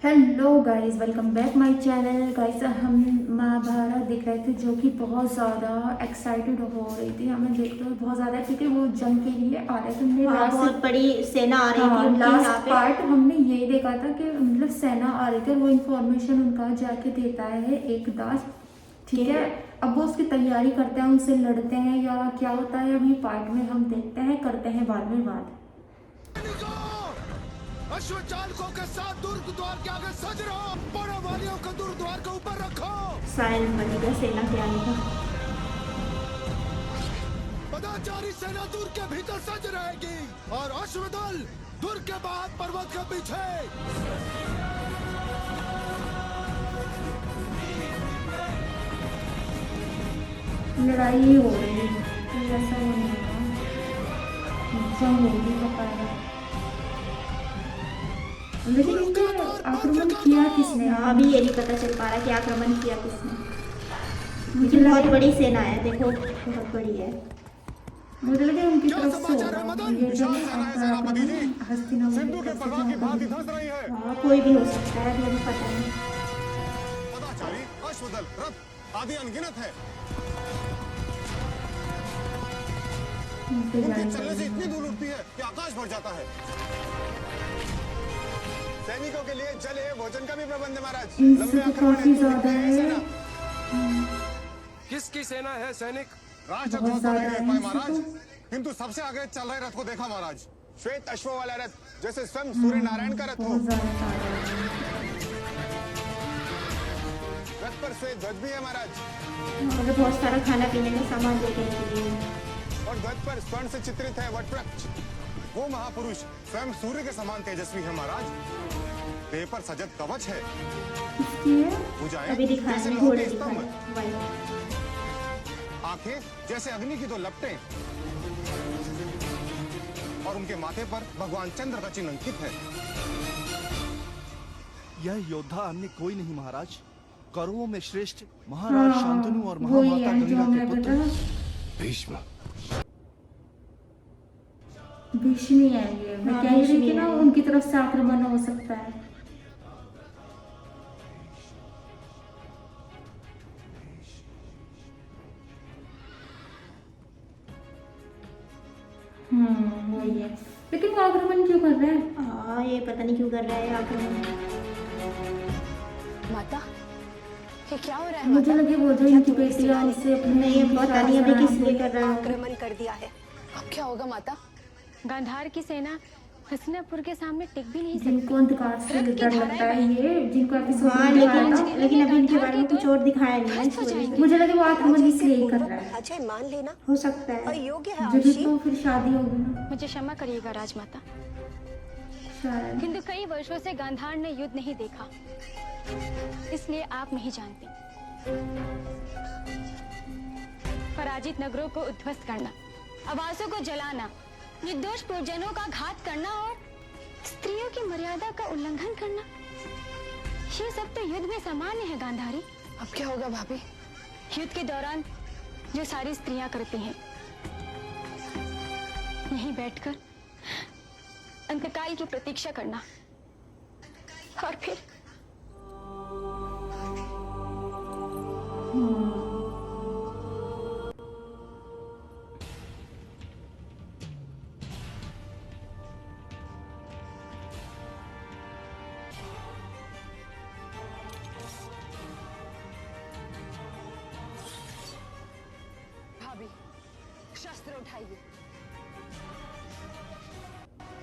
Hello guys, welcome back my channel. Guys, हम महाभारत देख रहे थे जो कि बहुत ज़्यादा एक्साइटेड हो रही थी। हमें देखते हुए बहुत ज़्यादा, क्योंकि वो जंग के लिए आ रहे थे। हमने हाँ, बहुत बड़ी सेना आ रही थी उनकी यहाँ लास्ट पे। पार्ट हमने ये देखा था कि मतलब सेना आ रही थी, वो इन्फॉर्मेशन उनका जाके देता है एक दास। ठीक है, अब वो उसकी तैयारी करते हैं, उनसे लड़ते हैं या क्या होता है अभी पार्ट में हम देखते हैं, करते हैं बाद में बात। अश्वचालकों के साथ दुर्ग द्वार के आगे सज रहो। बड़े वालियों को दुर्ग द्वार के ऊपर रखो। सायन बनी का सेना के आने का। पदाचारी सेना दुर्ग के भीतर सज रहेगी और अश्वदल दुर्ग के बाहर पर्वत के पीछे। लड़ाई हो रही है, ऐसा वो नहीं होगा, जंग होगी पता। लेकिन इस पे आक्रमण किया किसने? अभी ये नहीं पता चल पा रहा कि आक्रमण किया किसने। लेकिन बहुत बड़ी सेना है, देखो बहुत बड़ी है। मुझे लगे उनकी क्या तरफ से समाचार है होगा मदन? ये जो सेनापति जी, हस्तिनापुर की के तरफ से प्रभाव की होगा। भांति धंस रही है। हाँ, कोई भी हो सकता है, अभी हमें पता नहीं। पदाचारी, अश्वदल, रथ आदि अनगिनत है। उनके चलने से इतनी दूर उठती है कि आकाश भर जाता है। सैनिकों के लिए जल है, भोजन का भी प्रबंध है महाराज। लंबे आक्रमण काफी हेतु ज्यादा है है। सेना। किसकी सेना है सैनिक? राष्ट्रध्वज बहुत तो नहीं ज्यादा देख है पाए इनसे महाराज, तो। किंतु सबसे आगे चल रहे रथ को देखा महाराज। श्वेत अश्व वाला रथ, जैसे स्वयं सूर्य नारायण का रथ हो। बहुत ज्यादा है। रथ पर श्वेत ध्वज भी है महाराज, मतलब बहुत सारा खाना पीने का सामान लेके निकली है। और ध्वज पर स्वर्ण से चित्रित है वटवृक्ष। वो महापुरुष स्वयं सूर्य के समान तेजस्वी है महाराज। देह पर सजत कवच है, किसकी है? भुजाएं अभी दिखाए जैसे हैं, लोहे घोड़े के स्तंभ, दिखाए वाइट। आंखें जैसे अग्नि की दो लपटें, और उनके माथे पर भगवान चंद्र का चिन्ह अंकित है। यह योद्धा अन्य कोई नहीं महाराज, कौरवों में श्रेष्ठ महाराज शांतनु और वही महामाता है जो गंगा हमने के पुत्र बताया। भीष्म। भीष्मी है ये। मैं हाँ, कह रही भीष्मी थी ना, है। उनकी तरफ से आक्रमण हो सकता है। वही है। लेकिन वो आक्रमण क्यों कर रहे हैं? हाँ, ये पता नहीं क्यों कर रहा है आक्रमण। माता, ये क्या हो रहा है? मुझे माता? लगे वो जो इनकी बेटी है उससे अपने नहीं, पता नहीं अभी किस लिए कर रहा है। आक्रमण कर दिया है। अब क्या होगा माता? गांधार की सेना हस्तिनापुर के सामने टिक भी नहीं सकती। जिनको अंधकार से डर लगता है, ये जिनको एपिसोड हाँ, में दिखाया था। लेकिन अभी इनके बारे में कुछ और दिखाया नहीं है स्टोरी में। मुझे लगे वो आक्रमण इसलिए ही कर रहा है। अजय मान लेना हो सकता है। अयोग्य है जब आशी। तो फिर शादी होगी ना मुझे क्षमा करिएगा राजमाता, शायद। किंतु कई वर्षों से गांधार ने युद्ध नहीं देखा, इसलिए आप नहीं जानते। पराजित नगरों को उद्ध्वस्त करना, आवासों को जलाना, निर्दोष पूर्वजनों का घात करना और स्त्रियों की मर्यादा का उल्लंघन करना, ये सब तो युद्ध में सामान्य है गांधारी। अब क्या होगा भाभी? युद्ध के दौरान जो सारी स्त्रियां करती हैं, यहीं बैठकर अंतकाल की प्रतीक्षा करना, और फिर भाभी, शस्त्र उठाइए।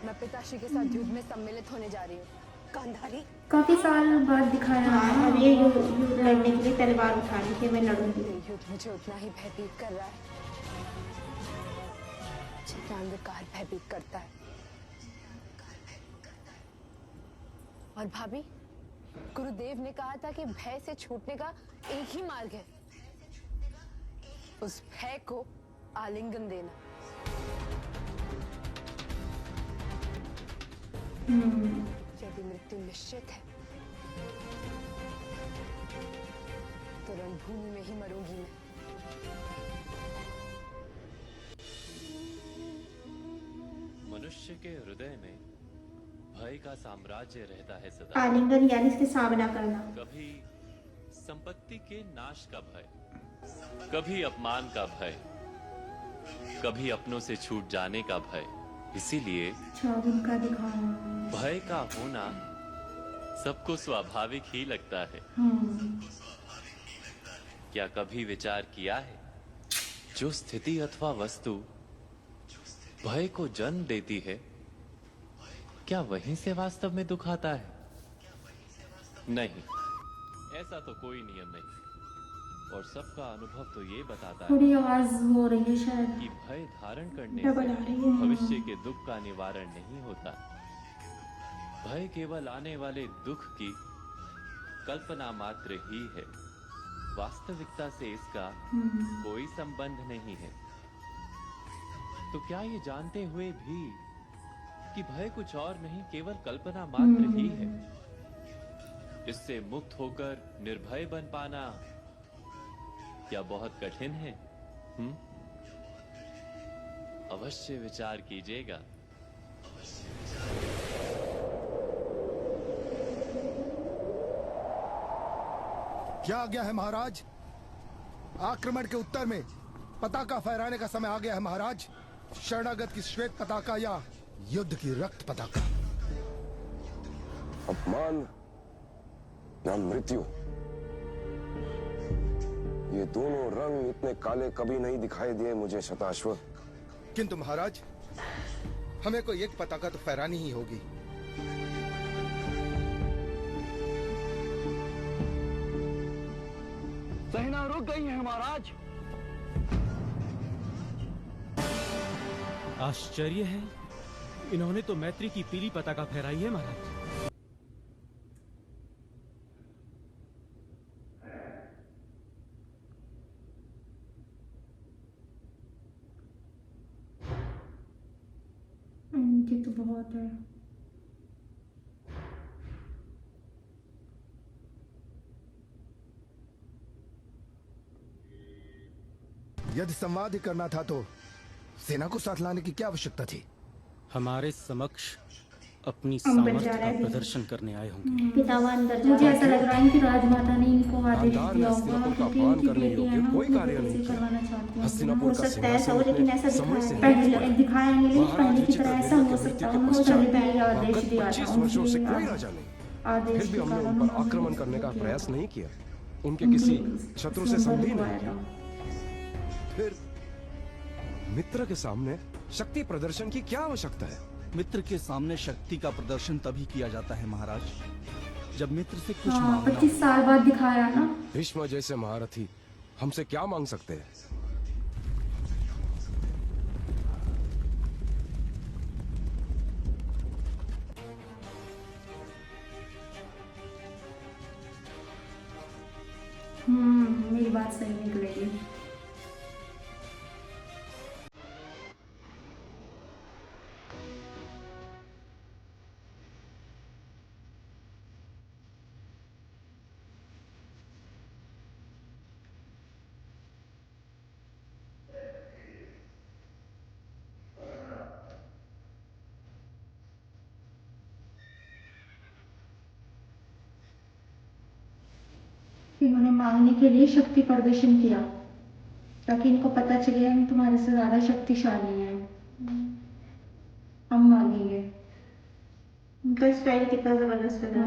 मैं पिताश्री के साथ युद्ध में सम्मिलित होने जा रही हूँ। गांधारी, काफी साल बाद दिखाया हाँ, है। अब ये युद्ध लड़ने के लिए तलवार उठा रही थी, मैं लड़ूंगी। ये युद्ध मुझे उतना ही भयभीत कर रहा है जितना अंधकार भयभीत करता है। और भाभी, गुरुदेव ने कहा था कि भय से छूटने का एक ही मार्ग है, उस भय को आलिंगन देना। यदि मृत्यु निश्चित है तो रणभूमि में ही मरूंगी मैं। मनुष्य के हृदय में भय का साम्राज्य रहता है सदा। आलिंगन यानी इसके सामना करना। कभी संपत्ति के नाश का भय, कभी अपमान का भय, कभी अपनों से छूट जाने का भय। इसीलिए उनका दिखाना। भय का होना सबको स्वाभाविक ही लगता है। क्या कभी विचार किया है, जो स्थिति अथवा वस्तु भय को जन्म देती है, क्या वहीं से वास्तव में दुख आता है? नहीं, ऐसा तो कोई नियम नहीं। और सबका अनुभव तो ये बताता है थोड़ी आवाज हो रही है शायद कि भय धारण करने डबल आ से रही है। भविष्य के दुख का निवारण नहीं होता। भय केवल आने वाले दुख की कल्पना मात्र ही है। वास्तविकता से इसका कोई संबंध नहीं है। तो क्या ये जानते हुए भी कि भय कुछ और नहीं, केवल कल्पना मात्र ही है, इससे मुक्त होकर निर्भय बन पाना क्या बहुत कठिन है? अवश्य विचार कीजिएगा। क्या आज्ञा है महाराज? आक्रमण के उत्तर में पताका फहराने का समय आ गया है महाराज। शरणागत की श्वेत पताका या युद्ध की रक्त पताका? अपमान या मृत्यु, ये दोनों रंग इतने काले कभी नहीं दिखाई दिए मुझे शताश्व। किंतु महाराज, हमें कोई एक पताका तो फहरानी ही होगी। सेना रुक गई है महाराज। आश्चर्य है, इन्होंने तो मैत्री की पीली पताका फहराई है महाराज। इनकी तो बहुत है। यदि संवाद ही करना था तो सेना को साथ लाने की क्या आवश्यकता थी? हमारे समक्ष अपनी अंबर जा सामर्थ्य रहा का है भी। प्रदर्शन करने आए होंगे। पितावा अंदर जा मुझे रहा ऐसा है। लग रहा है कि राजमाता ने इनको आदेश गांधार दिया ने होगा हस्तिनापुर का क्योंकि अपमान इनकी करने बेटी है योग्य ना, कोई अपनी कार्य बेटी नहीं से किया। करवाना चाहती हैं। हस्तिनापुर हो का सकता है ऐसा हो, सिंहासन लेकिन अपने ऐसा समय से दिखाया नहीं है। पहले दिखाया नहीं, लेकिन महाराज पहले की विचित्र तरह ऐसा वीर्य हो के सकता मृत्यु है के उन्होंने पश्चात पहले आदेश गत दिया 25 था वर्षों से उनकी कोई राजा नहीं, आदेश फिर भी के हमने कारण उन पर उन्होंने आक्रमण करने का किया प्रयास था। नहीं किया। उनके किसी शत्रु से संधि नहीं संबंध किया। फिर मित्र के सामने शक्ति प्रदर्शन की क्या आवश्यकता है? मित्र के सामने शक्ति का प्रदर्शन तभी किया जाता है महाराज, जब मित्र से कुछ हाँ, मांगना 25 साल बाद दिखाया ना। भीष्म जैसे महारथी हमसे क्या मांग सकते हैं? मेरी बात सही निकलेगी। इन्होंने मांगने के लिए शक्ति प्रदर्शन किया ताकि इनको पता चले हम तुम्हारे से ज्यादा शक्तिशाली हैं, हम मांगेंगे। उनका स्टाइल कितना जबरदस्त लगा।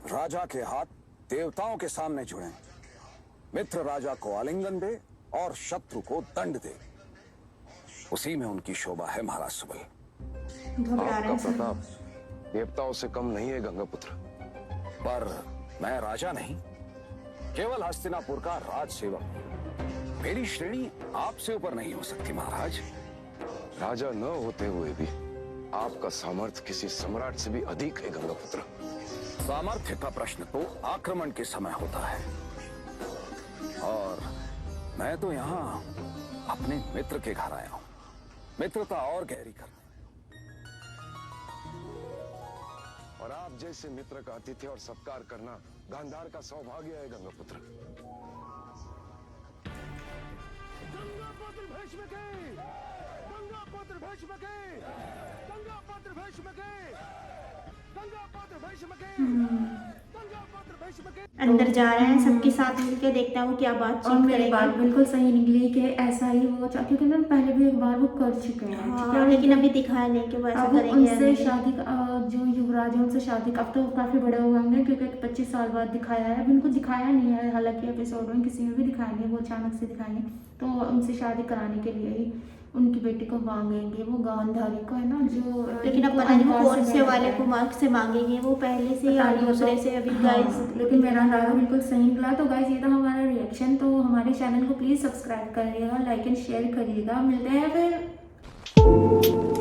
राजा के हाथ देवताओं के सामने जुड़े। मित्र राजा को आलिंगन दे और शत्रु को दंड दे, उसी में उनकी शोभा है महाराज सुबल। घबरा रहे आपका हैं सब। प्रताप देवताओं से कम नहीं है गंगापुत्र, पर मैं राजा नहीं, केवल हस्तिनापुर का राज सेवक। मेरी श्रेणी आपसे ऊपर नहीं हो सकती महाराज। राजा न होते हुए भी आपका सामर्थ्य किसी सम्राट से भी अधिक है गंगापुत्र। सामर्थ्य का प्रश्न तो आक्रमण के समय होता है, और मैं तो यहाँ अपने मित्र के घर आया हूँ, मित्रता और गहरी करने। और आप जैसे मित्र का आतिथ्य और सत्कार करना गांधार का सौभाग्य है गंगापुत्र। गंगापुत्र भीष्म के, गंगापुत्र भीष्म के, गंगापुत्र भीष्म के, गंगापुत्र भीष्म के, गंगापुत्र भीष्म के। अंदर जा रहे हैं सबके साथ मिलके, देखता हूँ क्या और बातचीत मेरी बात करेंगे। बिल्कुल सही निकली कि ऐसा ही वो क्योंकि उन्होंने पहले भी एक बार वो कर चुके हैं, ठीक हाँ, है? लेकिन अभी दिखाया नहीं कि वो ऐसा अब करेंगे या उनसे नहीं। शादी जो युवराज है उनसे शादी अब तो काफी बड़े हुए होंगे क्योंकि 25 साल बाद दिखाया है। अभी उनको दिखाया नहीं है, हालांकि एपिसोड में किसी में भी दिखाया नहीं, वो अचानक से दिखाएंगे। तो उनसे शादी कराने के लिए ही उनकी बेटी को मांगेंगे, वो गांधारी को है ना, जो लेकिन अब जिनको पता नहीं वो अंधकार कौन से बैठा वाले है। को मार्क से मांगेंगे, वो पहले से या पता नहीं, दूसरे तो- से अभी हाँ, गाइस। लेकिन मेरा अंदाजा बिल्कुल सही निकला। तो गाइस ये था हमारा रिएक्शन। तो हमारे चैनल को प्लीज सब्सक्राइब करिएगा, लाइक एंड शेयर करिएगा। मिलते हैं फिर।